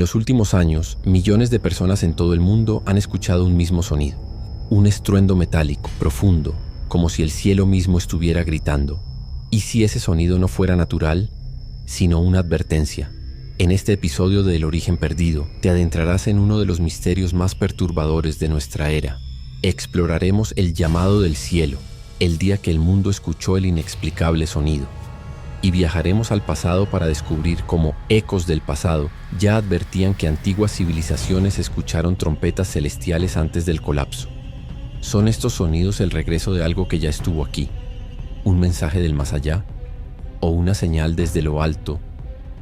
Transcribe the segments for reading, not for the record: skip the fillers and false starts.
los últimos años, millones de personas en todo el mundo han escuchado un mismo sonido. Un estruendo metálico, profundo, como si el cielo mismo estuviera gritando. ¿Y si ese sonido no fuera natural, sino una advertencia? En este episodio de El Origen Perdido, te adentrarás en uno de los misterios más perturbadores de nuestra era. Exploraremos el llamado del cielo, el día que el mundo escuchó el inexplicable sonido. Y viajaremos al pasado para descubrir cómo ecos del pasado ya advertían que antiguas civilizaciones escucharon trompetas celestiales antes del colapso. ¿Son estos sonidos el regreso de algo que ya estuvo aquí? ¿Un mensaje del más allá? ¿O una señal desde lo alto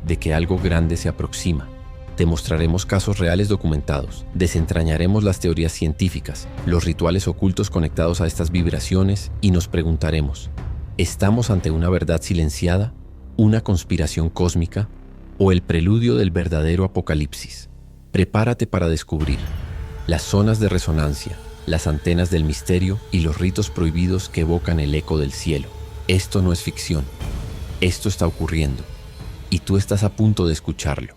de que algo grande se aproxima? Te mostraremos casos reales documentados, desentrañaremos las teorías científicas, los rituales ocultos conectados a estas vibraciones y nos preguntaremos, ¿estamos ante una verdad silenciada, una conspiración cósmica o el preludio del verdadero apocalipsis? Prepárate para descubrir las zonas de resonancia, las antenas del misterio y los ritos prohibidos que evocan el eco del cielo. Esto no es ficción, esto está ocurriendo y tú estás a punto de escucharlo.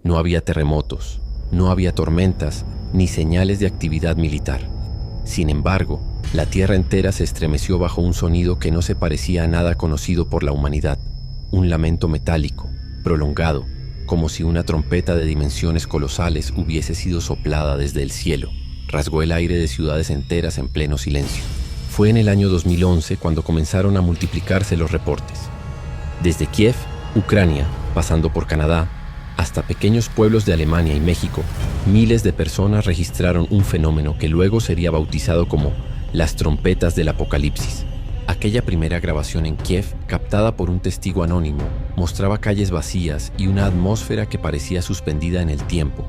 No había terremotos, no había tormentas, ni señales de actividad militar. Sin embargo, la tierra entera se estremeció bajo un sonido que no se parecía a nada conocido por la humanidad. Un lamento metálico, prolongado, como si una trompeta de dimensiones colosales hubiese sido soplada desde el cielo. Rasgó el aire de ciudades enteras en pleno silencio. Fue en el año 2011 cuando comenzaron a multiplicarse los reportes. Desde Kiev, Ucrania, pasando por Canadá, hasta pequeños pueblos de Alemania y México, miles de personas registraron un fenómeno que luego sería bautizado como las trompetas del apocalipsis. Aquella primera grabación en Kiev, captada por un testigo anónimo, mostraba calles vacías y una atmósfera que parecía suspendida en el tiempo.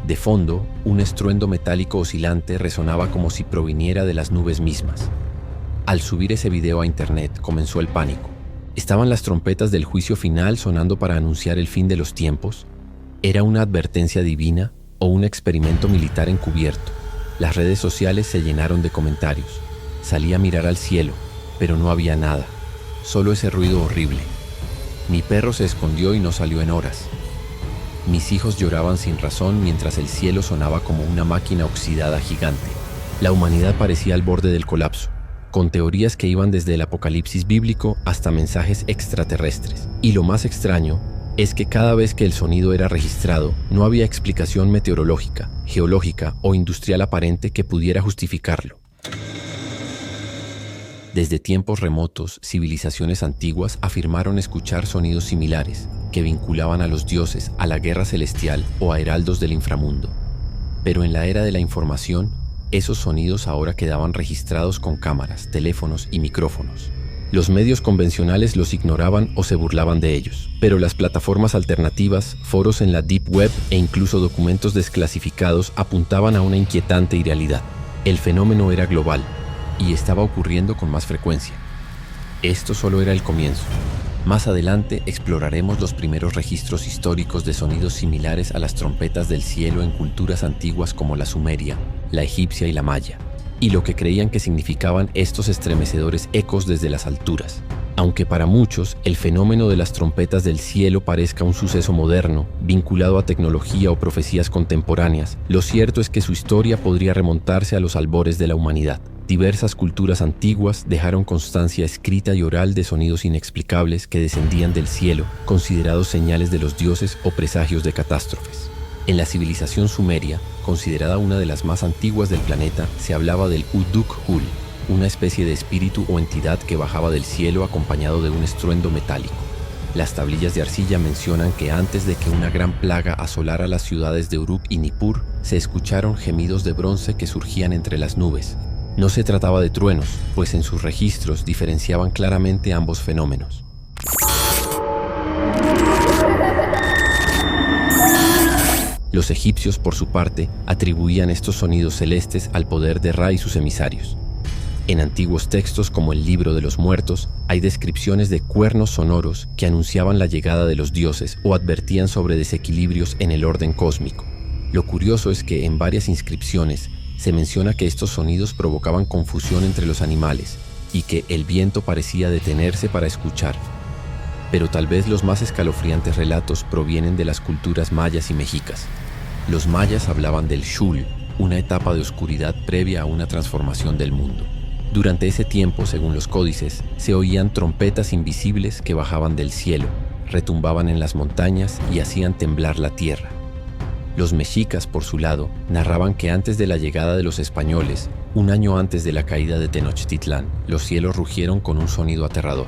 De fondo, un estruendo metálico oscilante resonaba como si proviniera de las nubes mismas. Al subir ese video a internet, comenzó el pánico. ¿Estaban las trompetas del juicio final sonando para anunciar el fin de los tiempos? ¿Era una advertencia divina o un experimento militar encubierto? Las redes sociales se llenaron de comentarios. Salí a mirar al cielo, pero no había nada, solo ese ruido horrible. Mi perro se escondió y no salió en horas. Mis hijos lloraban sin razón mientras el cielo sonaba como una máquina oxidada gigante. La humanidad parecía al borde del colapso, con teorías que iban desde el apocalipsis bíblico hasta mensajes extraterrestres. Y lo más extraño es que cada vez que el sonido era registrado, no había explicación meteorológica, geológica o industrial aparente que pudiera justificarlo. Desde tiempos remotos, civilizaciones antiguas afirmaron escuchar sonidos similares, que vinculaban a los dioses, a la guerra celestial o a heraldos del inframundo. Pero en la era de la información, esos sonidos ahora quedaban registrados con cámaras, teléfonos y micrófonos. Los medios convencionales los ignoraban o se burlaban de ellos, pero las plataformas alternativas, foros en la Deep Web e incluso documentos desclasificados apuntaban a una inquietante irrealidad. El fenómeno era global y estaba ocurriendo con más frecuencia. Esto solo era el comienzo. Más adelante exploraremos los primeros registros históricos de sonidos similares a las trompetas del cielo en culturas antiguas como la sumeria, la egipcia y la maya, y lo que creían que significaban estos estremecedores ecos desde las alturas. Aunque para muchos el fenómeno de las trompetas del cielo parezca un suceso moderno, vinculado a tecnología o profecías contemporáneas, lo cierto es que su historia podría remontarse a los albores de la humanidad. Diversas culturas antiguas dejaron constancia escrita y oral de sonidos inexplicables que descendían del cielo, considerados señales de los dioses o presagios de catástrofes. En la civilización sumeria, considerada una de las más antiguas del planeta, se hablaba del Uduk-Hul, una especie de espíritu o entidad que bajaba del cielo acompañado de un estruendo metálico. Las tablillas de arcilla mencionan que antes de que una gran plaga asolara las ciudades de Uruk y Nippur, se escucharon gemidos de bronce que surgían entre las nubes. No se trataba de truenos, pues en sus registros diferenciaban claramente ambos fenómenos. Los egipcios, por su parte, atribuían estos sonidos celestes al poder de Ra y sus emisarios. En antiguos textos como el Libro de los Muertos, hay descripciones de cuernos sonoros que anunciaban la llegada de los dioses o advertían sobre desequilibrios en el orden cósmico. Lo curioso es que en varias inscripciones se menciona que estos sonidos provocaban confusión entre los animales y que el viento parecía detenerse para escuchar. Pero tal vez los más escalofriantes relatos provienen de las culturas mayas y mexicas. Los mayas hablaban del Xul, una etapa de oscuridad previa a una transformación del mundo. Durante ese tiempo, según los códices, se oían trompetas invisibles que bajaban del cielo, retumbaban en las montañas y hacían temblar la tierra. Los mexicas, por su lado, narraban que antes de la llegada de los españoles, un año antes de la caída de Tenochtitlán, los cielos rugieron con un sonido aterrador.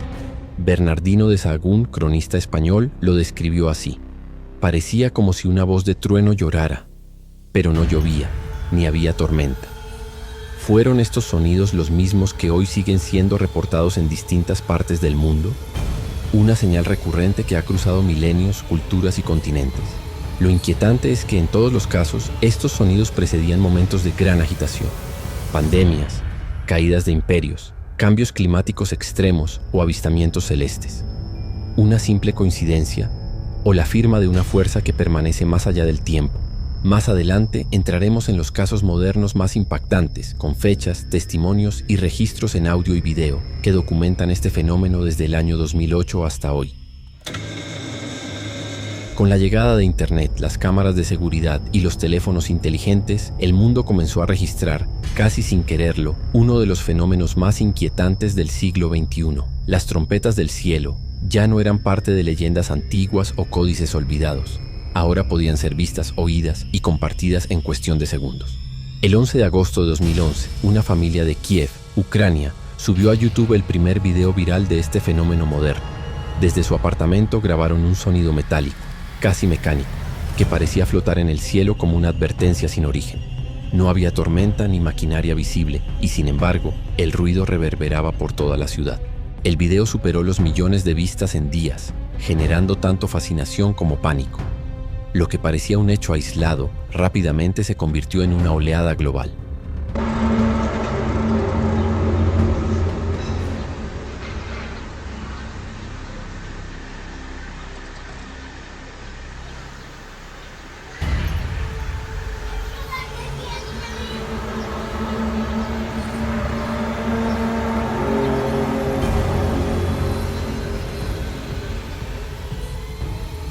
Bernardino de Sahagún, cronista español, lo describió así: parecía como si una voz de trueno llorara, pero no llovía, ni había tormenta. ¿Fueron estos sonidos los mismos que hoy siguen siendo reportados en distintas partes del mundo? Una señal recurrente que ha cruzado milenios, culturas y continentes. Lo inquietante es que en todos los casos, estos sonidos precedían momentos de gran agitación, pandemias, caídas de imperios, cambios climáticos extremos o avistamientos celestes. ¿Una simple coincidencia o la firma de una fuerza que permanece más allá del tiempo? Más adelante entraremos en los casos modernos más impactantes, con fechas, testimonios y registros en audio y video que documentan este fenómeno desde el año 2008 hasta hoy. Con la llegada de Internet, las cámaras de seguridad y los teléfonos inteligentes, el mundo comenzó a registrar, casi sin quererlo, uno de los fenómenos más inquietantes del siglo XXI. Las trompetas del cielo ya no eran parte de leyendas antiguas o códices olvidados. Ahora podían ser vistas, oídas y compartidas en cuestión de segundos. El 11 de agosto de 2011, una familia de Kiev, Ucrania, subió a YouTube el primer video viral de este fenómeno moderno. Desde su apartamento grabaron un sonido metálico, casi mecánico, que parecía flotar en el cielo como una advertencia sin origen. No había tormenta ni maquinaria visible y, sin embargo, el ruido reverberaba por toda la ciudad. El video superó los millones de vistas en días, generando tanto fascinación como pánico. Lo que parecía un hecho aislado, rápidamente se convirtió en una oleada global.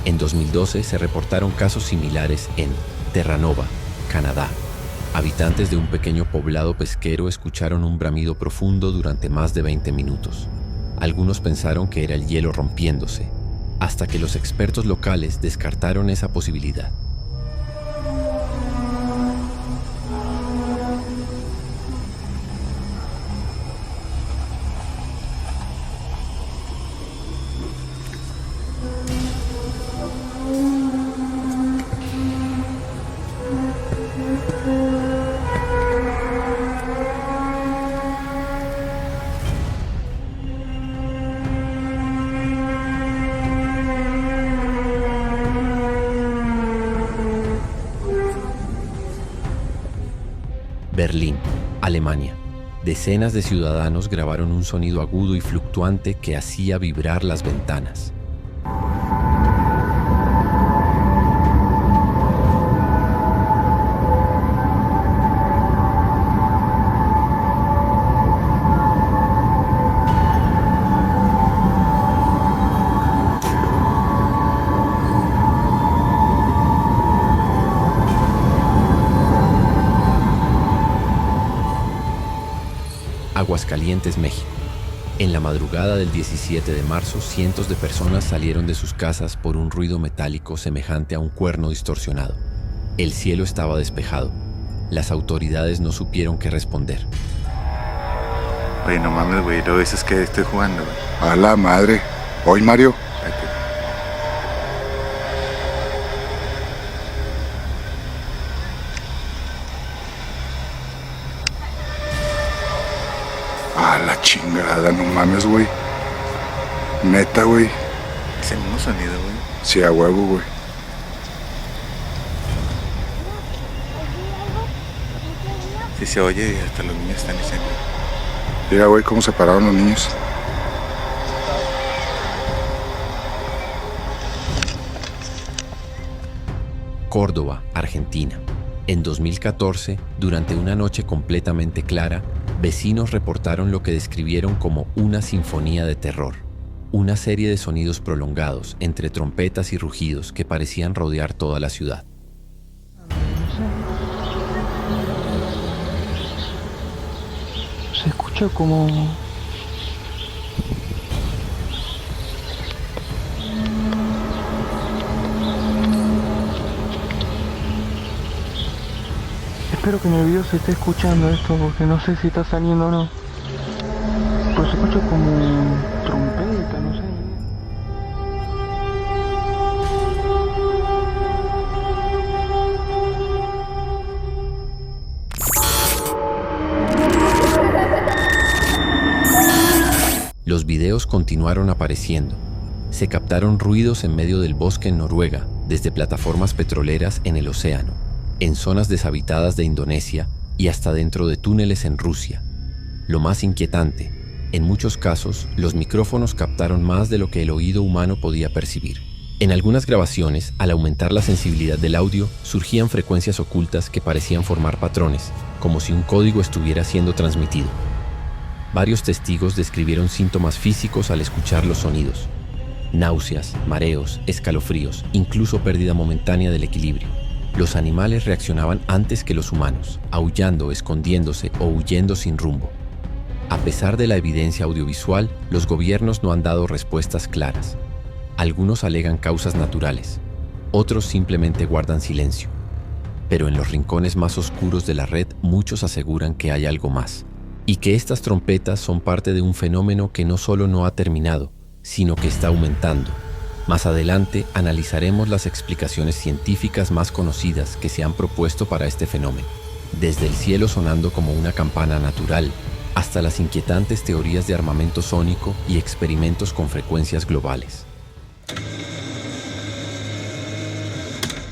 En 2012 se reportaron casos similares en Terranova, Canadá. Habitantes de un pequeño poblado pesquero escucharon un bramido profundo durante más de 20 minutos. Algunos pensaron que era el hielo rompiéndose, hasta que los expertos locales descartaron esa posibilidad. Berlín, Alemania. Decenas de ciudadanos grabaron un sonido agudo y fluctuante que hacía vibrar las ventanas. Aguascalientes, México. En la madrugada del 17 de marzo, cientos de personas salieron de sus casas por un ruido metálico semejante a un cuerno distorsionado. El cielo estaba despejado. Las autoridades no supieron qué responder. Oye, no mames, güey, lo ves es que estoy jugando, güey. A la madre. Hoy, Mario. Aquí. A la chingada, no mames, güey. Neta, güey. Es el mismo sonido, güey. Sí, a huevo, güey. Sí se oye y hasta los niños están diciendo. Mira, güey, cómo se pararon los niños. Córdoba, Argentina. En 2014, durante una noche completamente clara, vecinos reportaron lo que describieron como una sinfonía de terror. Una serie de sonidos prolongados entre trompetas y rugidos que parecían rodear toda la ciudad. Se escucha como... Espero que en el video se esté escuchando esto porque no sé si está saliendo o no. Pero se escucha como trompeta, no sé. Los videos continuaron apareciendo. Se captaron ruidos en medio del bosque en Noruega, desde plataformas petroleras en el océano, en zonas deshabitadas de Indonesia y hasta dentro de túneles en Rusia. Lo más inquietante, en muchos casos, los micrófonos captaron más de lo que el oído humano podía percibir. En algunas grabaciones, al aumentar la sensibilidad del audio, surgían frecuencias ocultas que parecían formar patrones, como si un código estuviera siendo transmitido. Varios testigos describieron síntomas físicos al escuchar los sonidos: náuseas, mareos, escalofríos, incluso pérdida momentánea del equilibrio. Los animales reaccionaban antes que los humanos, aullando, escondiéndose o huyendo sin rumbo. A pesar de la evidencia audiovisual, los gobiernos no han dado respuestas claras. Algunos alegan causas naturales, otros simplemente guardan silencio. Pero en los rincones más oscuros de la red, muchos aseguran que hay algo más, y que estas trompetas son parte de un fenómeno que no solo no ha terminado, sino que está aumentando. Más adelante analizaremos las explicaciones científicas más conocidas que se han propuesto para este fenómeno, desde el cielo sonando como una campana natural, hasta las inquietantes teorías de armamento sónico y experimentos con frecuencias globales.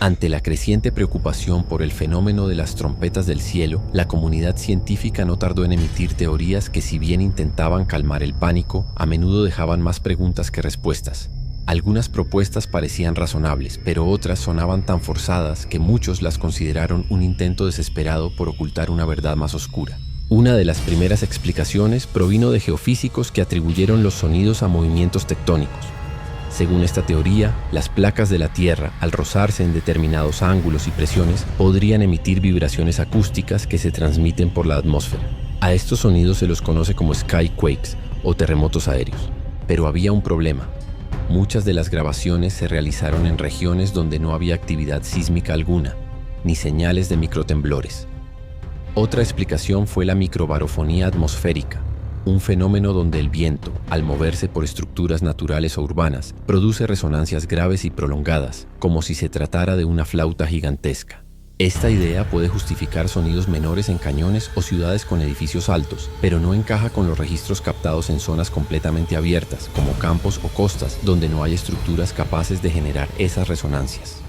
Ante la creciente preocupación por el fenómeno de las trompetas del cielo, la comunidad científica no tardó en emitir teorías que, si bien intentaban calmar el pánico, a menudo dejaban más preguntas que respuestas. Algunas propuestas parecían razonables, pero otras sonaban tan forzadas que muchos las consideraron un intento desesperado por ocultar una verdad más oscura. Una de las primeras explicaciones provino de geofísicos que atribuyeron los sonidos a movimientos tectónicos. Según esta teoría, las placas de la Tierra, al rozarse en determinados ángulos y presiones, podrían emitir vibraciones acústicas que se transmiten por la atmósfera. A estos sonidos se los conoce como skyquakes o terremotos aéreos. Pero había un problema. Muchas de las grabaciones se realizaron en regiones donde no había actividad sísmica alguna, ni señales de microtemblores. Otra explicación fue la microbarofonía atmosférica, un fenómeno donde el viento, al moverse por estructuras naturales o urbanas, produce resonancias graves y prolongadas, como si se tratara de una flauta gigantesca. Esta idea puede justificar sonidos menores en cañones o ciudades con edificios altos, pero no encaja con los registros captados en zonas completamente abiertas, como campos o costas, donde no hay estructuras capaces de generar esas resonancias.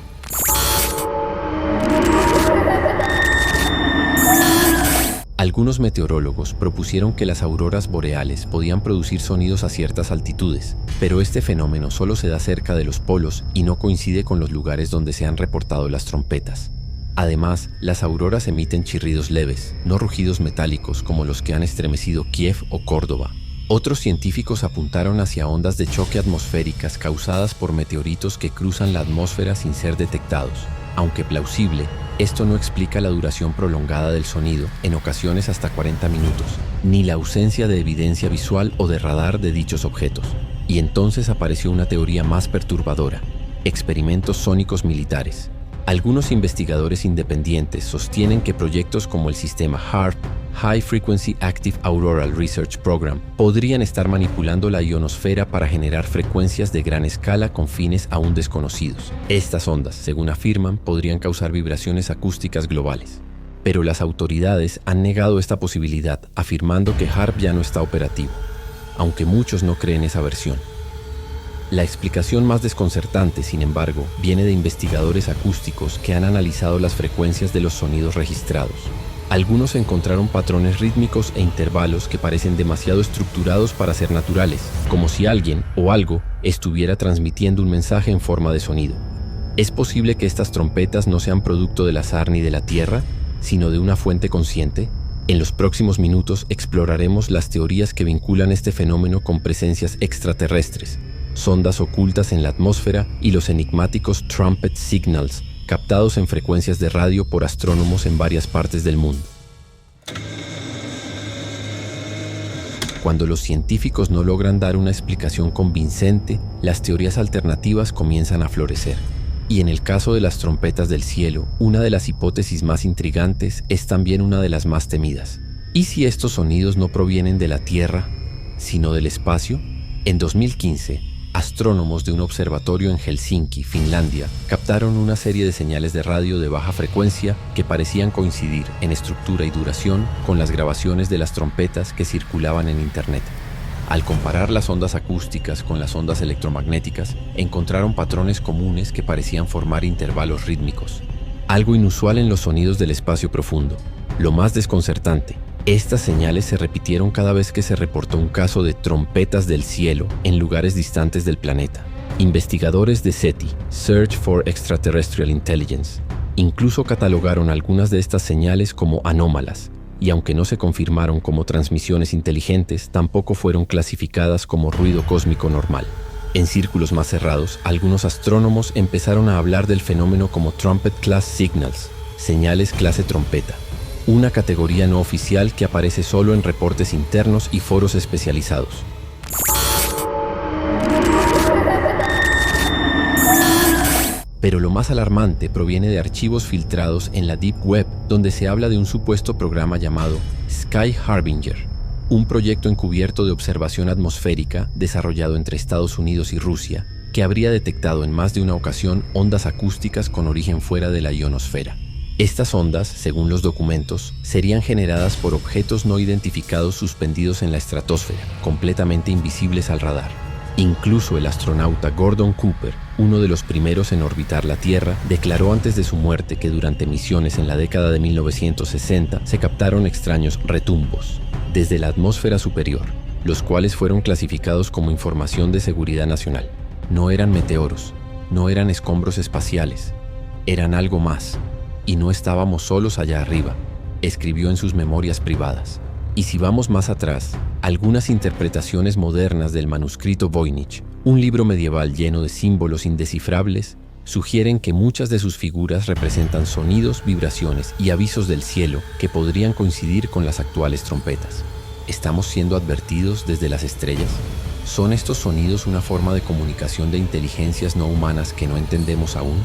Algunos meteorólogos propusieron que las auroras boreales podían producir sonidos a ciertas altitudes, pero este fenómeno solo se da cerca de los polos y no coincide con los lugares donde se han reportado las trompetas. Además, las auroras emiten chirridos leves, no rugidos metálicos como los que han estremecido Kiev o Córdoba. Otros científicos apuntaron hacia ondas de choque atmosféricas causadas por meteoritos que cruzan la atmósfera sin ser detectados. Aunque plausible, esto no explica la duración prolongada del sonido, en ocasiones hasta 40 minutos, ni la ausencia de evidencia visual o de radar de dichos objetos. Y entonces apareció una teoría más perturbadora: experimentos sónicos militares. Algunos investigadores independientes sostienen que proyectos como el sistema HAARP, High Frequency Active Auroral Research Program, podrían estar manipulando la ionosfera para generar frecuencias de gran escala con fines aún desconocidos. Estas ondas, según afirman, podrían causar vibraciones acústicas globales. Pero las autoridades han negado esta posibilidad, afirmando que HAARP ya no está operativo, aunque muchos no creen esa versión. La explicación más desconcertante, sin embargo, viene de investigadores acústicos que han analizado las frecuencias de los sonidos registrados. Algunos encontraron patrones rítmicos e intervalos que parecen demasiado estructurados para ser naturales, como si alguien o algo estuviera transmitiendo un mensaje en forma de sonido. ¿Es posible que estas trompetas no sean producto del azar ni de la Tierra, sino de una fuente consciente? En los próximos minutos exploraremos las teorías que vinculan este fenómeno con presencias extraterrestres, sondas ocultas en la atmósfera y los enigmáticos trumpet signals, captados en frecuencias de radio por astrónomos en varias partes del mundo. Cuando los científicos no logran dar una explicación convincente, las teorías alternativas comienzan a florecer. Y en el caso de las trompetas del cielo, una de las hipótesis más intrigantes es también una de las más temidas. ¿Y si estos sonidos no provienen de la Tierra, sino del espacio? En 2015, astrónomos de un observatorio en Helsinki, Finlandia, captaron una serie de señales de radio de baja frecuencia que parecían coincidir en estructura y duración con las grabaciones de las trompetas que circulaban en Internet. Al comparar las ondas acústicas con las ondas electromagnéticas, encontraron patrones comunes que parecían formar intervalos rítmicos, algo inusual en los sonidos del espacio profundo. Lo más desconcertante: estas señales se repitieron cada vez que se reportó un caso de trompetas del cielo en lugares distantes del planeta. Investigadores de SETI, Search for Extraterrestrial Intelligence, incluso catalogaron algunas de estas señales como anómalas, y aunque no se confirmaron como transmisiones inteligentes, tampoco fueron clasificadas como ruido cósmico normal. En círculos más cerrados, algunos astrónomos empezaron a hablar del fenómeno como Trumpet Class Signals, señales clase trompeta, una categoría no oficial que aparece solo en reportes internos y foros especializados. Pero lo más alarmante proviene de archivos filtrados en la Deep Web, donde se habla de un supuesto programa llamado Sky Harbinger, un proyecto encubierto de observación atmosférica desarrollado entre Estados Unidos y Rusia, que habría detectado en más de una ocasión ondas acústicas con origen fuera de la ionosfera. Estas ondas, según los documentos, serían generadas por objetos no identificados suspendidos en la estratosfera, completamente invisibles al radar. Incluso el astronauta Gordon Cooper, uno de los primeros en orbitar la Tierra, declaró antes de su muerte que durante misiones en la década de 1960 se captaron extraños retumbos desde la atmósfera superior, los cuales fueron clasificados como información de seguridad nacional. No eran meteoros, no eran escombros espaciales, eran algo más. Y no estábamos solos allá arriba, escribió en sus memorias privadas. Y si vamos más atrás, algunas interpretaciones modernas del manuscrito Voynich, un libro medieval lleno de símbolos indescifrables, sugieren que muchas de sus figuras representan sonidos, vibraciones y avisos del cielo que podrían coincidir con las actuales trompetas. ¿Estamos siendo advertidos desde las estrellas? ¿Son estos sonidos una forma de comunicación de inteligencias no humanas que no entendemos aún?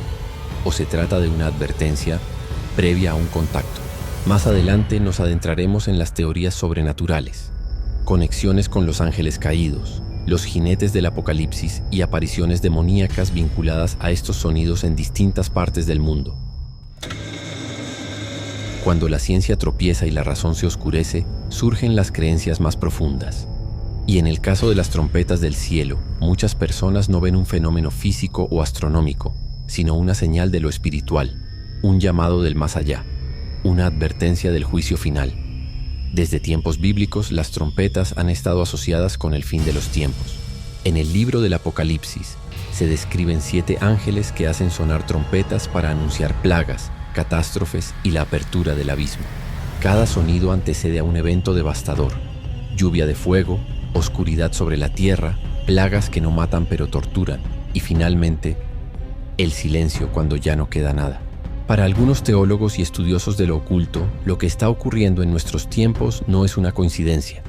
¿O se trata de una advertencia previa a un contacto? Más adelante nos adentraremos en las teorías sobrenaturales, conexiones con los ángeles caídos, los jinetes del apocalipsis y apariciones demoníacas vinculadas a estos sonidos en distintas partes del mundo. Cuando la ciencia tropieza y la razón se oscurece, surgen las creencias más profundas. Y en el caso de las trompetas del cielo, muchas personas no ven un fenómeno físico o astronómico, sino una señal de lo espiritual, un llamado del más allá, una advertencia del juicio final. Desde tiempos bíblicos, las trompetas han estado asociadas con el fin de los tiempos. En el libro del Apocalipsis se describen 7 ángeles que hacen sonar trompetas para anunciar plagas, catástrofes y la apertura del abismo. Cada sonido antecede a un evento devastador: lluvia de fuego, oscuridad sobre la tierra, plagas que no matan pero torturan, y finalmente, el silencio cuando ya no queda nada. Para algunos teólogos y estudiosos de lo oculto, lo que está ocurriendo en nuestros tiempos no es una coincidencia.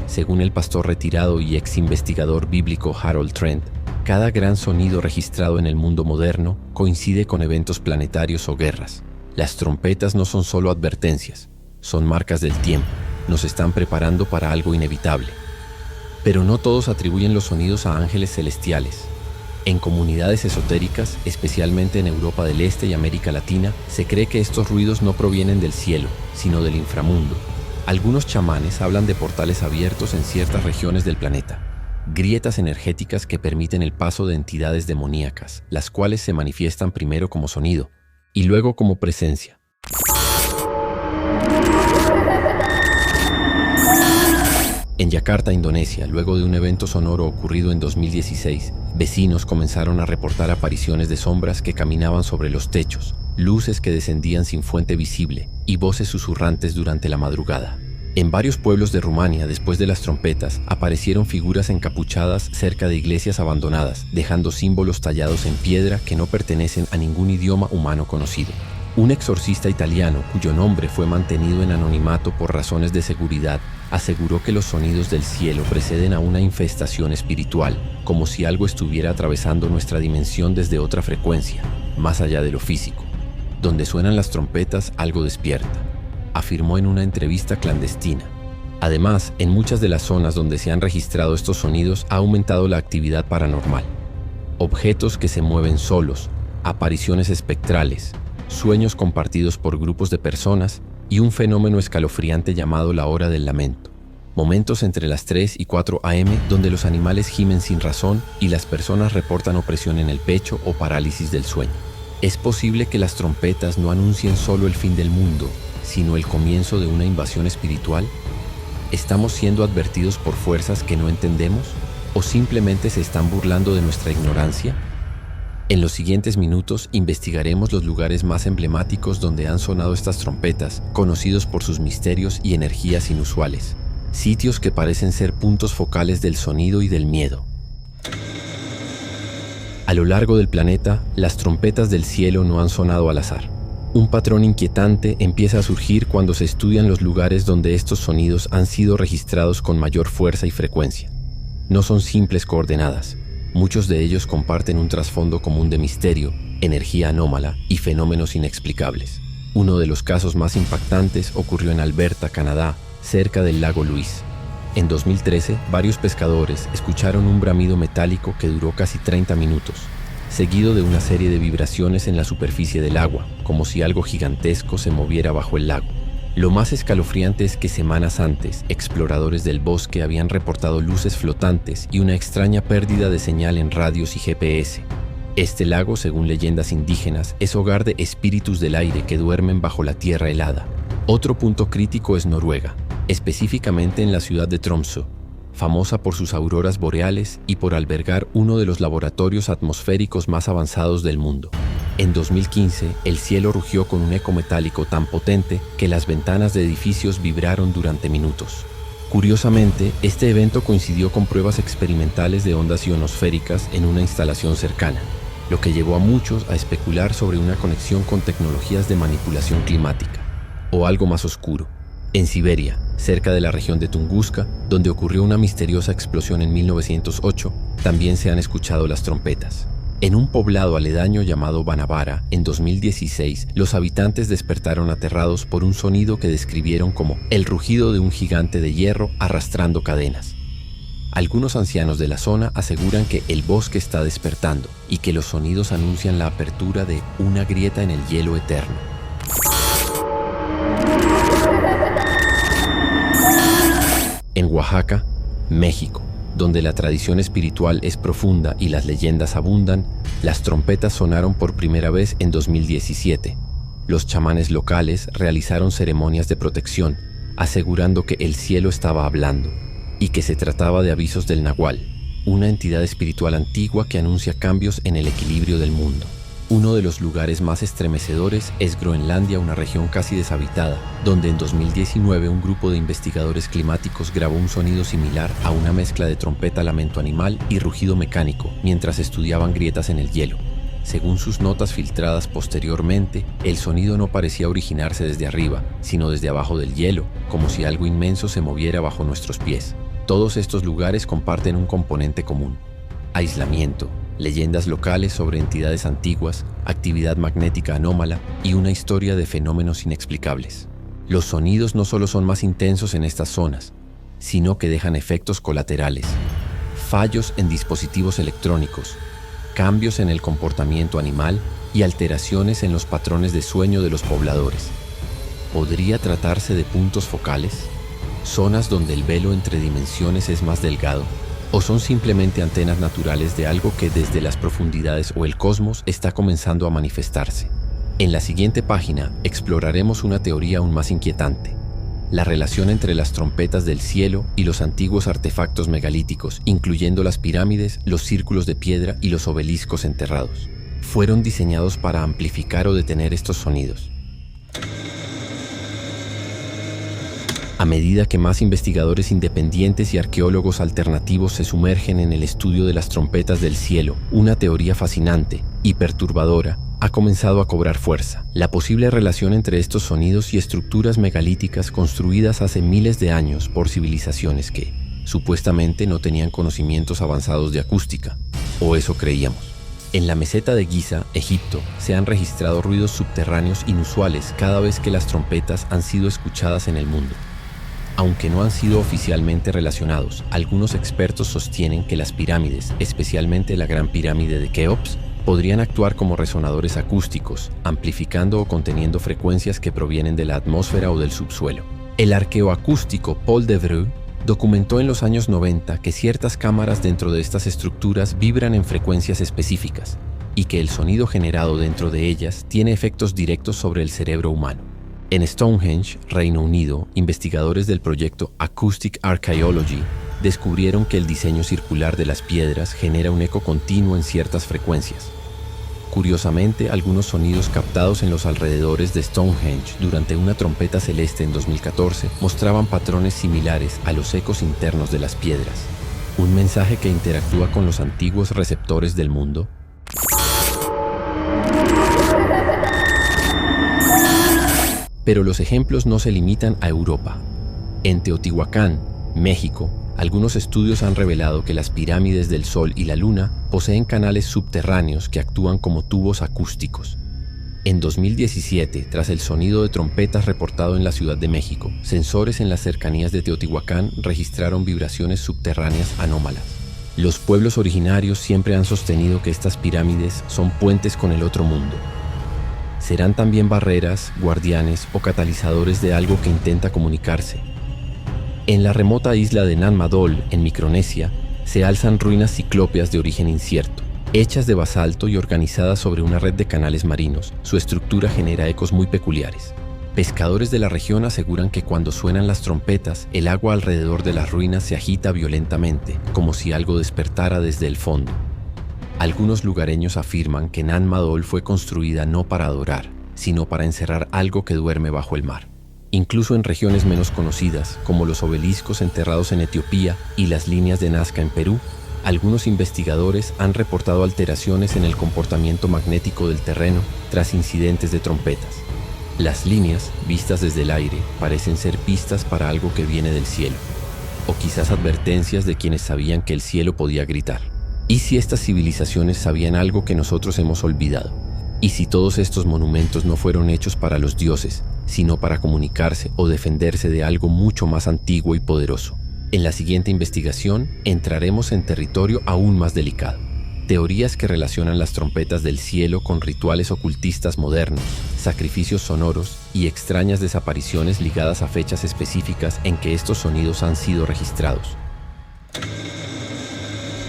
Según el pastor retirado y ex investigador bíblico Harold Trent, cada gran sonido registrado en el mundo moderno coincide con eventos planetarios o guerras. Las trompetas no son solo advertencias, son marcas del tiempo, nos están preparando para algo inevitable. Pero no todos atribuyen los sonidos a ángeles celestiales. En comunidades esotéricas, especialmente en Europa del Este y América Latina, se cree que estos ruidos no provienen del cielo, sino del inframundo. Algunos chamanes hablan de portales abiertos en ciertas regiones del planeta, grietas energéticas que permiten el paso de entidades demoníacas, las cuales se manifiestan primero como sonido y luego como presencia. En Yakarta, Indonesia, luego de un evento sonoro ocurrido en 2016, vecinos comenzaron a reportar apariciones de sombras que caminaban sobre los techos, luces que descendían sin fuente visible y voces susurrantes durante la madrugada. En varios pueblos de Rumania, después de las trompetas, aparecieron figuras encapuchadas cerca de iglesias abandonadas, dejando símbolos tallados en piedra que no pertenecen a ningún idioma humano conocido. Un exorcista italiano, cuyo nombre fue mantenido en anonimato por razones de seguridad, aseguró que los sonidos del cielo preceden a una infestación espiritual, como si algo estuviera atravesando nuestra dimensión desde otra frecuencia, más allá de lo físico. Donde suenan las trompetas, algo despierta, afirmó en una entrevista clandestina. Además, en muchas de las zonas donde se han registrado estos sonidos ha aumentado la actividad paranormal. Objetos que se mueven solos, apariciones espectrales, sueños compartidos por grupos de personas y un fenómeno escalofriante llamado la hora del lamento. Momentos entre las 3 y 4 a.m. donde los animales gimen sin razón y las personas reportan opresión en el pecho o parálisis del sueño. Es posible que las trompetas no anuncien solo el fin del mundo, sino el comienzo de una invasión espiritual. ¿Estamos siendo advertidos por fuerzas que no entendemos? ¿O simplemente se están burlando de nuestra ignorancia? En los siguientes minutos investigaremos los lugares más emblemáticos donde han sonado estas trompetas, conocidos por sus misterios y energías inusuales. Sitios que parecen ser puntos focales del sonido y del miedo. A lo largo del planeta, las trompetas del cielo no han sonado al azar. Un patrón inquietante empieza a surgir cuando se estudian los lugares donde estos sonidos han sido registrados con mayor fuerza y frecuencia. No son simples coordenadas. Muchos de ellos comparten un trasfondo común de misterio, energía anómala y fenómenos inexplicables. Uno de los casos más impactantes ocurrió en Alberta, Canadá, cerca del lago Louise. En 2013, varios pescadores escucharon un bramido metálico que duró casi 30 minutos, seguido de una serie de vibraciones en la superficie del agua, como si algo gigantesco se moviera bajo el lago. Lo más escalofriante es que semanas antes, exploradores del bosque habían reportado luces flotantes y una extraña pérdida de señal en radios y GPS. Este lago, según leyendas indígenas, es hogar de espíritus del aire que duermen bajo la tierra helada. Otro punto crítico es Noruega, específicamente en la ciudad de Tromsø, famosa por sus auroras boreales y por albergar uno de los laboratorios atmosféricos más avanzados del mundo. En 2015, el cielo rugió con un eco metálico tan potente que las ventanas de edificios vibraron durante minutos. Curiosamente, este evento coincidió con pruebas experimentales de ondas ionosféricas en una instalación cercana, lo que llevó a muchos a especular sobre una conexión con tecnologías de manipulación climática, o algo más oscuro. En Siberia, cerca de la región de Tunguska, donde ocurrió una misteriosa explosión en 1908, también se han escuchado las trompetas. En un poblado aledaño llamado Banavara, en 2016, los habitantes despertaron aterrados por un sonido que describieron como el rugido de un gigante de hierro arrastrando cadenas. Algunos ancianos de la zona aseguran que el bosque está despertando y que los sonidos anuncian la apertura de una grieta en el hielo eterno. En Oaxaca, México, donde la tradición espiritual es profunda y las leyendas abundan, las trompetas sonaron por primera vez en 2017. Los chamanes locales realizaron ceremonias de protección, asegurando que el cielo estaba hablando y que se trataba de avisos del Nahual, una entidad espiritual antigua que anuncia cambios en el equilibrio del mundo. Uno de los lugares más estremecedores es Groenlandia, una región casi deshabitada, donde en 2019 un grupo de investigadores climáticos grabó un sonido similar a una mezcla de trompeta, lamento animal y rugido mecánico mientras estudiaban grietas en el hielo. Según sus notas filtradas posteriormente, el sonido no parecía originarse desde arriba, sino desde abajo del hielo, como si algo inmenso se moviera bajo nuestros pies. Todos estos lugares comparten un componente común: aislamiento, leyendas locales sobre entidades antiguas, actividad magnética anómala y una historia de fenómenos inexplicables. Los sonidos no solo son más intensos en estas zonas, sino que dejan efectos colaterales, fallos en dispositivos electrónicos, cambios en el comportamiento animal y alteraciones en los patrones de sueño de los pobladores. ¿Podría tratarse de puntos focales? ¿Zonas donde el velo entre dimensiones es más delgado? ¿O son simplemente antenas naturales de algo que desde las profundidades o el cosmos está comenzando a manifestarse? En la siguiente página exploraremos una teoría aún más inquietante: la relación entre las trompetas del cielo y los antiguos artefactos megalíticos, incluyendo las pirámides, los círculos de piedra y los obeliscos enterrados. Fueron diseñados para amplificar o detener estos sonidos. A medida que más investigadores independientes y arqueólogos alternativos se sumergen en el estudio de las trompetas del cielo, una teoría fascinante y perturbadora ha comenzado a cobrar fuerza: la posible relación entre estos sonidos y estructuras megalíticas construidas hace miles de años por civilizaciones que, supuestamente, no tenían conocimientos avanzados de acústica, o eso creíamos. En la meseta de Giza, Egipto, se han registrado ruidos subterráneos inusuales cada vez que las trompetas han sido escuchadas en el mundo. Aunque no han sido oficialmente relacionados, algunos expertos sostienen que las pirámides, especialmente la Gran Pirámide de Keops, podrían actuar como resonadores acústicos, amplificando o conteniendo frecuencias que provienen de la atmósfera o del subsuelo. El arqueoacústico Paul Devereux documentó en los años 90 que ciertas cámaras dentro de estas estructuras vibran en frecuencias específicas y que el sonido generado dentro de ellas tiene efectos directos sobre el cerebro humano. En Stonehenge, Reino Unido, investigadores del proyecto Acoustic Archaeology descubrieron que el diseño circular de las piedras genera un eco continuo en ciertas frecuencias. Curiosamente, algunos sonidos captados en los alrededores de Stonehenge durante una trompeta celeste en 2014 mostraban patrones similares a los ecos internos de las piedras. ¿Un mensaje que interactúa con los antiguos receptores del mundo? Pero los ejemplos no se limitan a Europa. En Teotihuacán, México, algunos estudios han revelado que las pirámides del Sol y la Luna poseen canales subterráneos que actúan como tubos acústicos. En 2017, tras el sonido de trompetas reportado en la Ciudad de México, sensores en las cercanías de Teotihuacán registraron vibraciones subterráneas anómalas. Los pueblos originarios siempre han sostenido que estas pirámides son puentes con el otro mundo. ¿Serán también barreras, guardianes o catalizadores de algo que intenta comunicarse? En la remota isla de Nan Madol, en Micronesia, se alzan ruinas ciclópeas de origen incierto. Hechas de basalto y organizadas sobre una red de canales marinos, su estructura genera ecos muy peculiares. Pescadores de la región aseguran que cuando suenan las trompetas, el agua alrededor de las ruinas se agita violentamente, como si algo despertara desde el fondo. Algunos lugareños afirman que Nan Madol fue construida no para adorar, sino para encerrar algo que duerme bajo el mar. Incluso en regiones menos conocidas, como los obeliscos enterrados en Etiopía y las líneas de Nazca en Perú, algunos investigadores han reportado alteraciones en el comportamiento magnético del terreno tras incidentes de trompetas. Las líneas, vistas desde el aire, parecen ser pistas para algo que viene del cielo, o quizás advertencias de quienes sabían que el cielo podía gritar. ¿Y si estas civilizaciones sabían algo que nosotros hemos olvidado? ¿Y si todos estos monumentos no fueron hechos para los dioses, sino para comunicarse o defenderse de algo mucho más antiguo y poderoso? En la siguiente investigación entraremos en territorio aún más delicado: teorías que relacionan las trompetas del cielo con rituales ocultistas modernos, sacrificios sonoros y extrañas desapariciones ligadas a fechas específicas en que estos sonidos han sido registrados.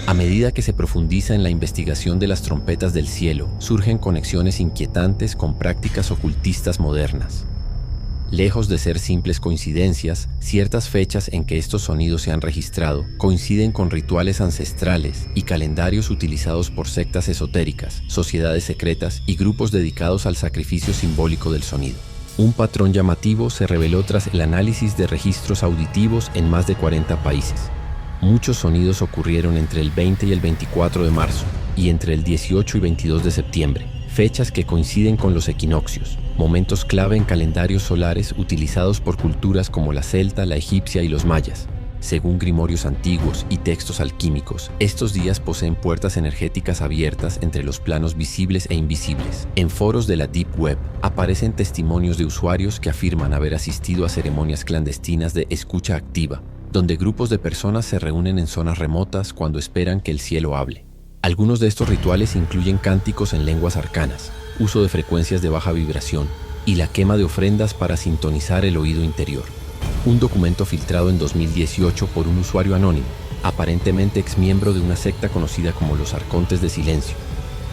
A medida que se profundiza en la investigación de las trompetas del cielo, surgen conexiones inquietantes con prácticas ocultistas modernas. Lejos de ser simples coincidencias, ciertas fechas en que estos sonidos se han registrado coinciden con rituales ancestrales y calendarios utilizados por sectas esotéricas, sociedades secretas y grupos dedicados al sacrificio simbólico del sonido. Un patrón llamativo se reveló tras el análisis de registros auditivos en más de 40 países. Muchos sonidos ocurrieron entre el 20 y el 24 de marzo, y entre el 18 y 22 de septiembre, fechas que coinciden con los equinoccios, momentos clave en calendarios solares utilizados por culturas como la celta, la egipcia y los mayas. Según grimorios antiguos y textos alquímicos, estos días poseen puertas energéticas abiertas entre los planos visibles e invisibles. En foros de la Deep Web aparecen testimonios de usuarios que afirman haber asistido a ceremonias clandestinas de escucha activa, donde grupos de personas se reúnen en zonas remotas cuando esperan que el cielo hable. Algunos de estos rituales incluyen cánticos en lenguas arcanas, uso de frecuencias de baja vibración y la quema de ofrendas para sintonizar el oído interior. Un documento filtrado en 2018 por un usuario anónimo, aparentemente exmiembro de una secta conocida como los Arcontes de Silencio,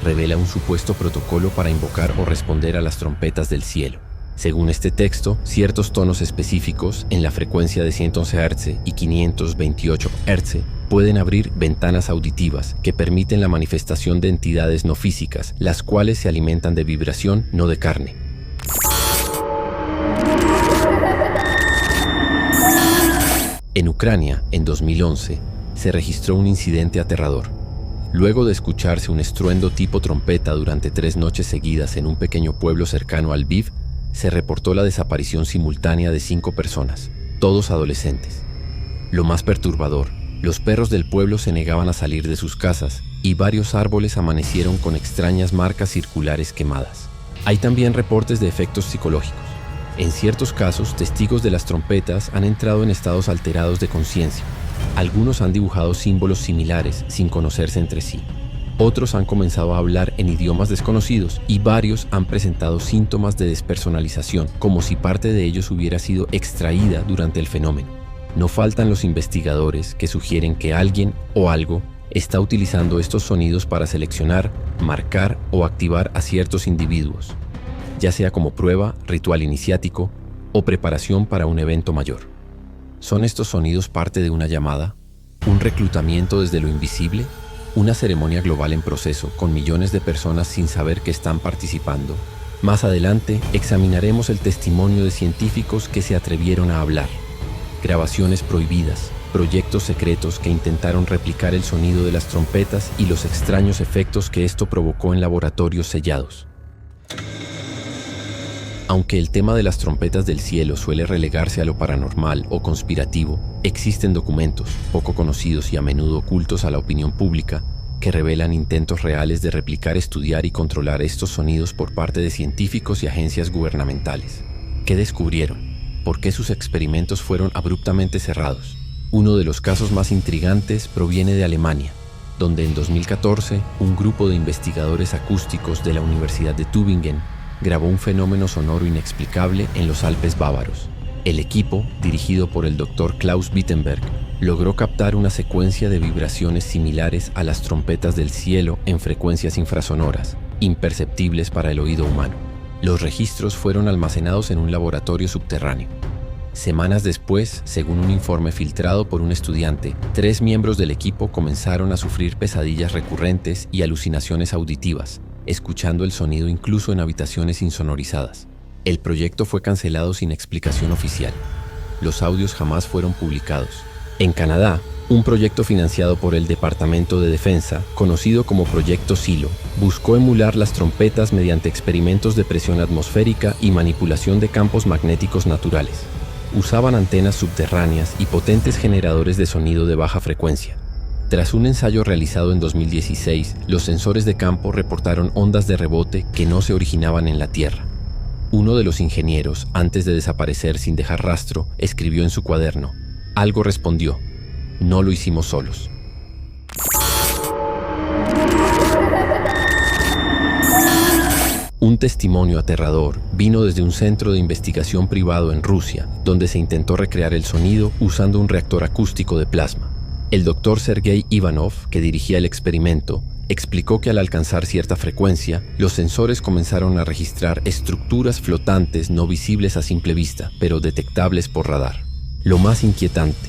revela un supuesto protocolo para invocar o responder a las trompetas del cielo. Según este texto, ciertos tonos específicos en la frecuencia de 111 Hz y 528 Hz pueden abrir ventanas auditivas que permiten la manifestación de entidades no físicas, las cuales se alimentan de vibración, no de carne. En Ucrania, en 2011, se registró un incidente aterrador. Luego de escucharse un estruendo tipo trompeta durante 3 noches seguidas en un pequeño pueblo cercano a Lviv, se reportó la desaparición simultánea de 5 personas, todos adolescentes. Lo más perturbador, los perros del pueblo se negaban a salir de sus casas y varios árboles amanecieron con extrañas marcas circulares quemadas. Hay también reportes de efectos psicológicos. En ciertos casos, testigos de las trompetas han entrado en estados alterados de conciencia. Algunos han dibujado símbolos similares sin conocerse entre sí. Otros han comenzado a hablar en idiomas desconocidos y varios han presentado síntomas de despersonalización, como si parte de ellos hubiera sido extraída durante el fenómeno. No faltan los investigadores que sugieren que alguien o algo está utilizando estos sonidos para seleccionar, marcar o activar a ciertos individuos, ya sea como prueba, ritual iniciático o preparación para un evento mayor. ¿Son estos sonidos parte de una llamada? ¿Un reclutamiento desde lo invisible? ¿Una ceremonia global en proceso con millones de personas sin saber que están participando? Más adelante examinaremos el testimonio de científicos que se atrevieron a hablar, grabaciones prohibidas, proyectos secretos que intentaron replicar el sonido de las trompetas y los extraños efectos que esto provocó en laboratorios sellados. Aunque el tema de las trompetas del cielo suele relegarse a lo paranormal o conspirativo, existen documentos, poco conocidos y a menudo ocultos a la opinión pública, que revelan intentos reales de replicar, estudiar y controlar estos sonidos por parte de científicos y agencias gubernamentales. ¿Qué descubrieron? ¿Por qué sus experimentos fueron abruptamente cerrados? Uno de los casos más intrigantes proviene de Alemania, donde en 2014 un grupo de investigadores acústicos de la Universidad de Tübingen grabó un fenómeno sonoro inexplicable en los Alpes bávaros. El equipo, dirigido por el Dr. Klaus Wittenberg, logró captar una secuencia de vibraciones similares a las trompetas del cielo en frecuencias infrasonoras, imperceptibles para el oído humano. Los registros fueron almacenados en un laboratorio subterráneo. Semanas después, según un informe filtrado por un estudiante, 3 miembros del equipo comenzaron a sufrir pesadillas recurrentes y alucinaciones auditivas, escuchando el sonido incluso en habitaciones insonorizadas. El proyecto fue cancelado sin explicación oficial. Los audios jamás fueron publicados. En Canadá, un proyecto financiado por el Departamento de Defensa, conocido como Proyecto Silo, buscó emular las trompetas mediante experimentos de presión atmosférica y manipulación de campos magnéticos naturales. Usaban antenas subterráneas y potentes generadores de sonido de baja frecuencia. Tras un ensayo realizado en 2016, los sensores de campo reportaron ondas de rebote que no se originaban en la Tierra. Uno de los ingenieros, antes de desaparecer sin dejar rastro, escribió en su cuaderno: "Algo respondió. No lo hicimos solos". Un testimonio aterrador vino desde un centro de investigación privado en Rusia, donde se intentó recrear el sonido usando un reactor acústico de plasma. El doctor Sergei Ivanov, que dirigía el experimento, explicó que al alcanzar cierta frecuencia, los sensores comenzaron a registrar estructuras flotantes no visibles a simple vista, pero detectables por radar. Lo más inquietante,